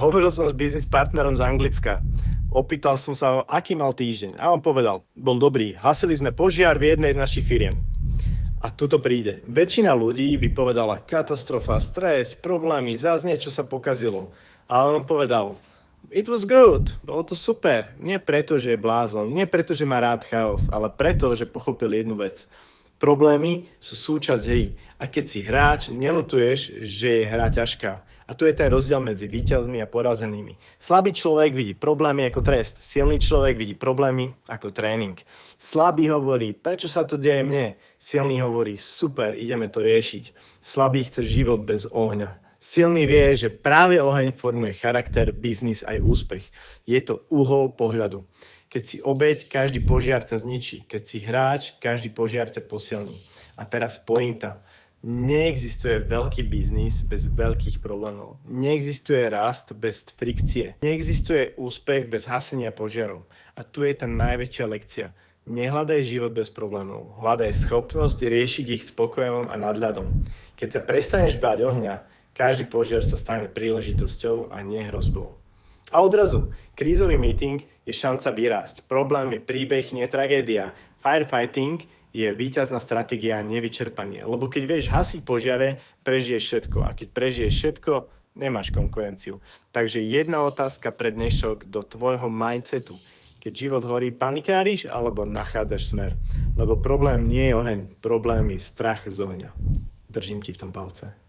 Hovoril som s biznis partnerom z Anglicka. Opýtal som sa ho, aký mal týždeň. A on povedal, bol dobrý. Hasili sme požiar v jednej z našich firiem. A tuto príde. Väčšina ľudí by povedala katastrofa, stres, problémy, zás niečo sa pokazilo. A on povedal, it was good, bolo to super. Nie preto, že je blázon, nie preto, že má rád chaos, ale preto, že pochopil jednu vec. Problémy sú súčasť hry. A keď si hráč, nelutuješ, že je hra ťažká. A tu je ten rozdiel medzi víťazmi a porazenými. Slabý človek vidí problémy ako trest. Silný človek vidí problémy ako tréning. Slabý hovorí, prečo sa to deje mne? Silný hovorí, super, ideme to riešiť. Slabý chce život bez ohňa. Silný vie, že práve oheň formuje charakter, biznis aj úspech. Je to uhol pohľadu. Keď si obeť, každý požiar ťa zničí. Keď si hráč, každý požiar ťa posilní. A teraz pointa. Neexistuje veľký biznis bez veľkých problémov. Neexistuje rast bez frikcie. Neexistuje úspech bez hasenia požiarov. A tu je tá najväčšia lekcia. Nehľadaj život bez problémov. Hľadaj schopnosť riešiť ich spokojom a nadhľadom. Keď sa prestaneš báť ohňa, každý požiar sa stane príležitosťou a nie hrozbou. A odrazu, krízový meeting je šanca vyrásť. Problém je príbeh, nie tragédia. Firefighting je víťazná stratégia, nevyčerpanie. Lebo keď vieš hasiť požiare, prežiješ všetko. A keď prežiješ všetko, nemáš konkurenciu. Takže jedna otázka pre dnešok do tvojho mindsetu. Keď život horí, panikáriš alebo nachádzaš smer? Lebo problém nie je oheň, problém je strach z ohňa. Držím ti v tom palce.